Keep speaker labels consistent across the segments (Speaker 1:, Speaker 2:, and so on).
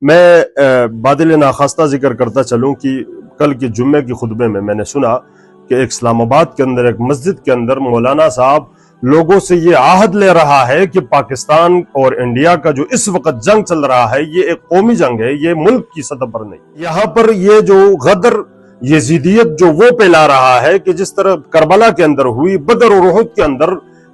Speaker 1: میں بادل ناخواستہ ذکر کرتا چلوں کہ کل کے جمعے کی خطبے میں نے سنا کہ ایک اسلام آباد کے اندر ایک مسجد کے اندر مولانا صاحب لوگوں سے یہ عہد لے رہا ہے کہ پاکستان اور انڈیا کا جو اس وقت جنگ چل رہا ہے یہ ایک قومی جنگ ہے، یہ ملک کی سطح پر نہیں۔ یہاں پر یہ جو غدر یزیدیت جو وہ پھیلا رہا ہے کہ جس طرح کربلا کے اندر ہوئی، بدر اور احد کے اندر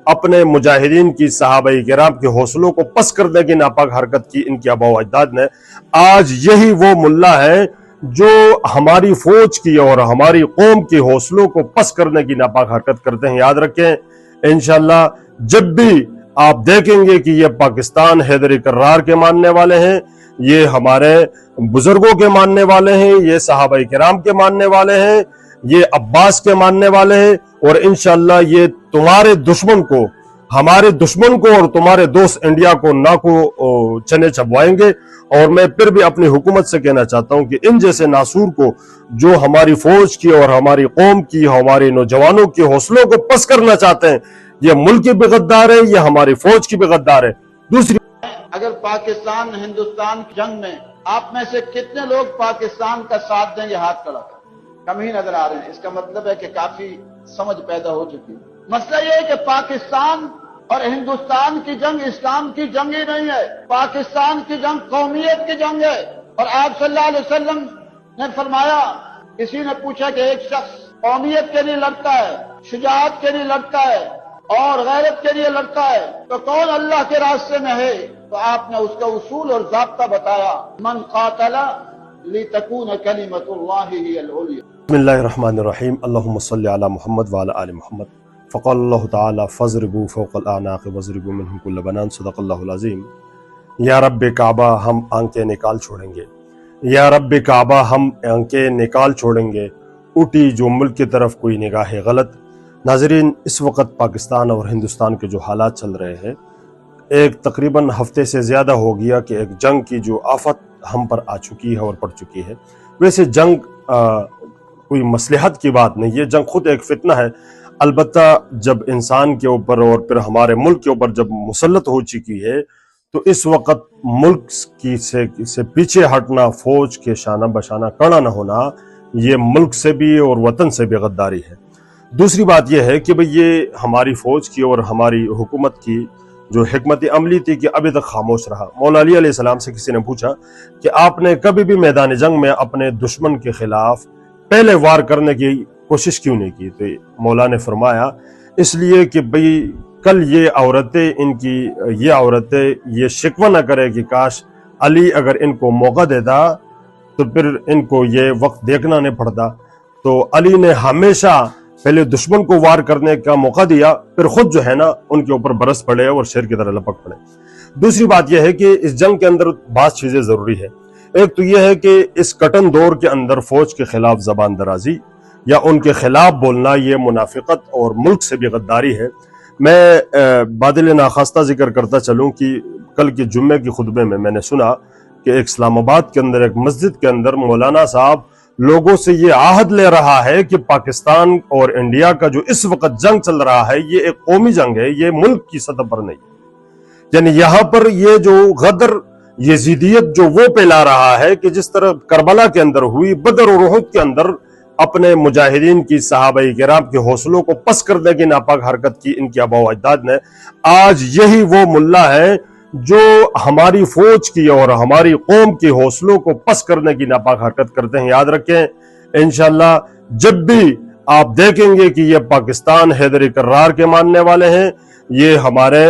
Speaker 1: اپنے مجاہدین کی، صحابہ کرام کے حوصلوں کو پس کرنے کی ناپاک حرکت کی ان کے آباء و اجداد نے، آج یہی وہ ملا ہے جو ہماری فوج کی اور ہماری قوم کے حوصلوں کو پس کرنے کی ناپاک حرکت کرتے ہیں۔ یاد رکھیں انشاءاللہ جب بھی آپ دیکھیں گے کہ یہ پاکستان حیدر کرار کے ماننے والے ہیں، یہ ہمارے بزرگوں کے ماننے والے ہیں، یہ صحابہ کرام کے ماننے والے ہیں، یہ عباس کے ماننے والے ہیں، اور انشاءاللہ یہ تمہارے دشمن کو، ہمارے دشمن کو اور تمہارے دوست انڈیا کو نہ کو چنے چبوائیں گے۔ اور میں پھر بھی اپنی حکومت سے کہنا چاہتا ہوں کہ ان جیسے ناسور کو جو ہماری فوج کی اور ہماری قوم کی، ہمارے نوجوانوں کے حوصلوں کو پس کرنا چاہتے ہیں، یہ ملک کی بھی غدار ہے، یہ ہماری فوج کی بھی غدار ہے۔ دوسری
Speaker 2: اگر پاکستان ہندوستان کی جنگ میں آپ میں سے کتنے لوگ پاکستان کا ساتھ دیں، یہ ہاتھ کھڑا کریں۔ کم ہی نظر آ رہے ہیں، اس کا مطلب ہے کہ کافی سمجھ پیدا ہو چکی ہے۔ مسئلہ یہ ہے کہ پاکستان اور ہندوستان کی جنگ اسلام کی جنگ ہی نہیں ہے، پاکستان کی جنگ قومیت کی جنگ ہے۔ اور آپ صلی اللہ علیہ وسلم نے فرمایا، کسی نے پوچھا کہ ایک شخص قومیت کے لیے لڑتا ہے، شجاعت کے لیے لڑتا ہے اور غیرت کے لیے لڑتا ہے، تو کون اللہ کے راستے میں ہے؟ تو آپ نے اس کا اصول اور ضابطہ بتایا، من قاتل لتکون کلمۃ اللہ ہی العلیٰ۔
Speaker 1: بسم اللہ الرحمن الرحیم، اللہم صلی علی محمد وعلی آل محمد۔ فقال اللہ تعالی فضربوا فوق الاعناق وضربوا منهم كل بنان، صدق اللہ العظیم۔ یا رب کعبہ ہم آنکھیں نکال چھوڑیں گے، یا رب کعبہ ہم آنکھیں نکال چھوڑیں گے، اٹھی جو ملک کی طرف کوئی نگاہ غلط۔ ناظرین، اس وقت پاکستان اور ہندوستان کے جو حالات چل رہے ہیں، ایک تقریباً ہفتے سے زیادہ ہو گیا کہ ایک جنگ کی جو آفت ہم پر آ چکی ہے اور پڑ چکی ہے۔ ویسے جنگ کوئی مصلحت کی بات نہیں، یہ جنگ خود ایک فتنہ ہے، البتہ جب انسان کے اوپر اور پھر ہمارے ملک کے اوپر جب مسلط ہو چکی ہے تو اس وقت ملک کی سے پیچھے ہٹنا، فوج کے شانہ بشانہ کھڑا نہ ہونا، یہ ملک سے بھی اور وطن سے بھی غداری ہے۔ دوسری بات یہ ہے کہ بھئی یہ ہماری فوج کی اور ہماری حکومت کی جو حکمت عملی تھی کہ ابھی تک خاموش رہا۔ مولا علی علیہ السلام سے کسی نے پوچھا کہ آپ نے کبھی بھی میدان جنگ میں اپنے دشمن کے خلاف پہلے وار کرنے کی کوشش کیوں نہیں کی؟ تو مولا نے فرمایا اس لیے کہ بھئی کل یہ عورتیں یہ شکوہ نہ کرے کہ کاش علی اگر ان کو موقع دیتا تو پھر ان کو یہ وقت دیکھنا نہیں پڑتا۔ تو علی نے ہمیشہ پہلے دشمن کو وار کرنے کا موقع دیا، پھر خود جو ہے نا ان کے اوپر برس پڑے اور شیر کی طرح لپک پڑے۔ دوسری بات یہ ہے کہ اس جنگ کے اندر بعض چیزیں ضروری ہے۔ ایک تو یہ ہے کہ اس کٹن دور کے اندر فوج کے خلاف زبان درازی یا ان کے خلاف بولنا یہ منافقت اور ملک سے بھی غداری ہے۔ میں بادل ناخواستہ ذکر کرتا چلوں کہ کل کے جمعے کی خطبے میں نے سنا کہ ایک اسلام آباد کے اندر ایک مسجد کے اندر مولانا صاحب لوگوں سے یہ عہد لے رہا ہے کہ پاکستان اور انڈیا کا جو اس وقت جنگ چل رہا ہے یہ ایک قومی جنگ ہے، یہ ملک کی سطح پر نہیں۔ یعنی یہاں پر یہ جو غدر یزیدیت جو وہ پھیلا رہا ہے کہ جس طرح کربلا کے اندر ہوئی، بدر اور احد کے اندر اپنے مجاہدین کی، صحابہ کرام کے حوصلوں کو پس کرنے کی ناپاک حرکت کی ان کے آباء و اجداد نے، آج یہی وہ ملا ہے جو ہماری فوج کی اور ہماری قوم کے حوصلوں کو پس کرنے کی ناپاک حرکت کرتے ہیں۔ یاد رکھیں انشاءاللہ جب بھی آپ دیکھیں گے کہ یہ پاکستان حیدر کرار کے ماننے والے ہیں، یہ ہمارے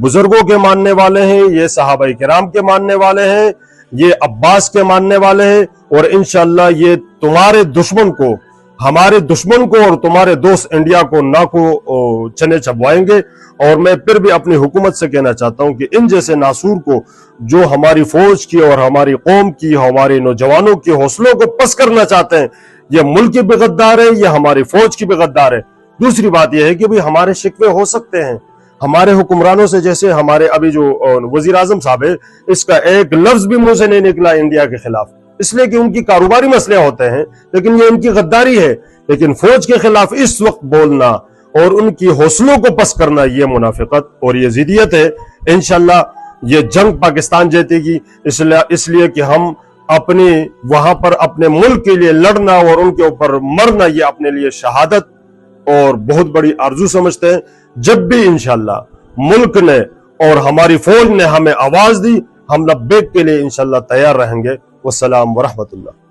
Speaker 1: بزرگوں کے ماننے والے ہیں، یہ صحابہ کرام کے ماننے والے ہیں، یہ عباس کے ماننے والے ہیں، اور انشاءاللہ یہ تمہارے دشمن کو، ہمارے دشمن کو اور تمہارے دوست انڈیا کو نہ کو چنے چبوائیں گے۔ اور میں پھر بھی اپنی حکومت سے کہنا چاہتا ہوں کہ ان جیسے ناسور کو جو ہماری فوج کی اور ہماری قوم کی، ہمارے نوجوانوں کے حوصلوں کو پس کرنا چاہتے ہیں، یہ ملک کی بھی غدار ہے، یہ ہماری فوج کی بھی غدار ہے۔ دوسری بات یہ ہے کہ بھی ہمارے شکوے ہو سکتے ہیں ہمارے حکمرانوں سے، جیسے ہمارے ابھی جو وزیر اعظم صاحب ہے، اس کا ایک لفظ بھی منہ سے نہیں نکلا انڈیا کے خلاف، اس لیے کہ ان کی کاروباری مسئلے ہوتے ہیں، لیکن یہ ان کی غداری ہے۔ لیکن فوج کے خلاف اس وقت بولنا اور ان کی حوصلوں کو پس کرنا یہ منافقت اور یزیدیت ہے۔ انشاءاللہ یہ جنگ پاکستان جیتے گی، اس لیے کہ ہم اپنی وہاں پر اپنے ملک کے لیے لڑنا اور ان کے اوپر مرنا یہ اپنے لیے شہادت اور بہت بڑی آرزو سمجھتے ہیں۔ جب بھی انشاءاللہ ملک نے اور ہماری فوج نے ہمیں آواز دی، ہم لبیک کے لیے انشاءاللہ تیار رہیں گے۔ والسلام ورحمۃ اللہ۔